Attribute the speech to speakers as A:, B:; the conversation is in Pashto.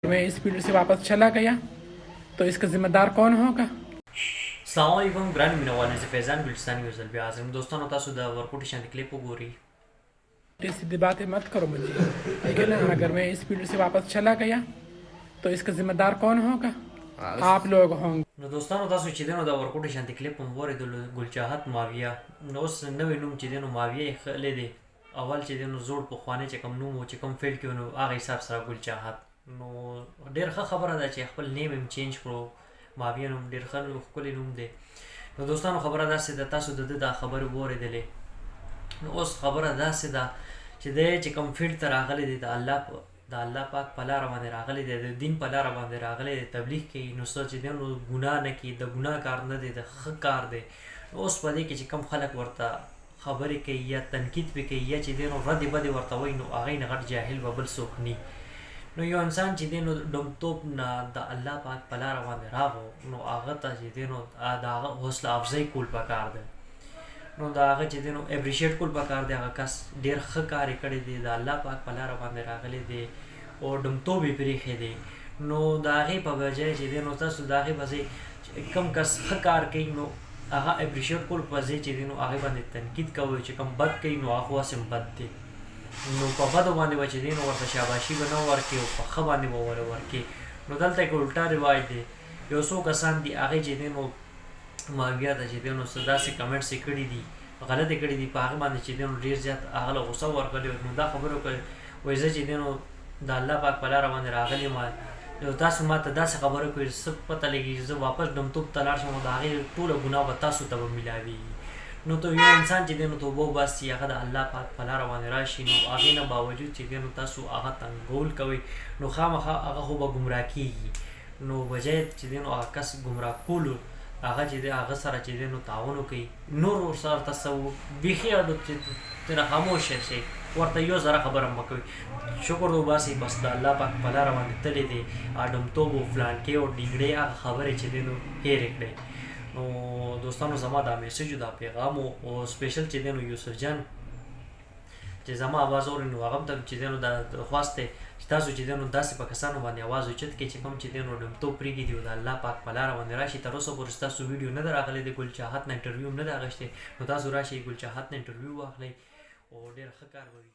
A: मैं इस फील्ड से वापस चला गया तो इसका जिम्मेदार कौन होगा।
B: अस्सलाम वालेकुम ग्रांड मिनवाले से फैजान गुलिस्तानी गजल पे हाजिर हूं। दोस्तों तासु दा वर्कआउट शांति क्लिप गोरी
A: सीधी बातें मत करो मुझे, ठीक है ना। अगर मैं इस फील्ड से वापस चला गया तो इसका जिम्मेदार कौन होगा, आप लोग होंगे।
B: नो दोस्तों तासु چې دینو دا ورکوټ شانتي کلیپ هم وره د ګلچاحت ماویه نو اوس نوې نوم چې دینو ماویه خلې دی اول چې دینو زوړ په خوانه چې کم نوم چې کم فیل کېونو هغه حساب سره ګلچاحت نو ډېر ښه خبره ده چې خپل نیم هم چینج کړو ماویه نوم ډېر ښه ښکلی نوم دی. نو دوستانو خبره داسې ده تاسو د دا خبرې واورېدلې نو اوس خبره داسې ده چې دی چې کم فیلډ ته راغلی دی د الله پاک په لاره باندې راغلی دی، د دین په لاره باندې راغلی دی، تبلیغ کوي. نو څه چې دی نو ګناه نه کوي، د ګناه کار نه دی، د ښه کار دی. نو اوس په دې کې چې کم خلک ورته خبرې کوي یا تنقید پې کوي یا چې دی نو ردې بدې ورته وایي نو هغې نه غټ جاهل به بل څوک ني. نو یو انسان چې دی نو ډومتوب نه د الله پاک په لاره باندې راغو نو هغه ته چې دی نو د هغه حوصله افزایي کول پکار دی. نو د هغه چې دی نو اپریشیټ کول پکار دی. هغه کس ډېر ښه کار یې کړی دی، د الله پاک په لاره باندې راغلی دی او ډومتوب یې پرېښی دی. نو د هغې په بجای چې دی نو تاسو د هغې په ځای کم کس ښه کار کوي نو هغه اپریشیټ کول په ځای چې دی نو هغې باندې تنقید کوئ. چې کم بد کوي نو هغه واسې بد دی. نو په بدو باندې به چې دی نو ورته شاباشي به نه ورکړي او په ښه باندې به ورکړي. نو دلته کې الټا رواج دی. یو څو کسان دي هغې چې دی نو ماویه ته چې دی نو څه داسې کمنټس یې کړي دي، غلط یې کړي دي، په هغې باندې چې دی نو ډېر زیات هغه له غوسه ورغلي. نو دا خبره وکړه وایي زه چې دی نو د الله پاک په لاره باندې راغلی یم نو تاسو ما ته داسې خبره کوئ څه پته لګېږي زه واپس ډومتوب ته لاړ شم نو د هغې ټوله ګناه به تاسو ته به میلاوېږي. نو ته یو انسان چې دی نو توبه وباسي هغه د الله پاک په لاره باندې راشي نو هغې نه باوجود چې دی نو تاسو هغه تنګول کوئ نو خامخا هغه خو به ګمراه کېږي. نو بجای چې دی نو هغه کس ګمراه کولو هغه چې دی هغه سره چې دی نو تعاون وکړي، نور ورسره تاسو بیخي چې ترې خاموشه شئ، ورته یو ذره خبره مه کوئ، شکر وباسئ بس د الله پاک په لاره باندې تللی دی. ډومتوب و فلانکې او ډینګړې هغه خبرې چې دی نو هېرې کړئ. نو دوستانو زما دا میسج دا پیغام او سپیشل چې دی نو یوسف جان چې زما اواز اوري نو هغه هم ته چې دی نو دا درخواست دی چې تاسو چې دی نو داسې په کسانو باندې اواز اوچت کړئ چې کوم چې دی نو ډومتوب پرېږدي او د الله پاک په لاره باندې راشي. تر اوسه پورې ستاسو ویډیو نه ده راغلی د ګلچاحت نه انټرویو هم نه ده اخیستی نو تاسو راشئ ګلچاحت نه انټرویو واخلئ او ډېر ښه کار به وي.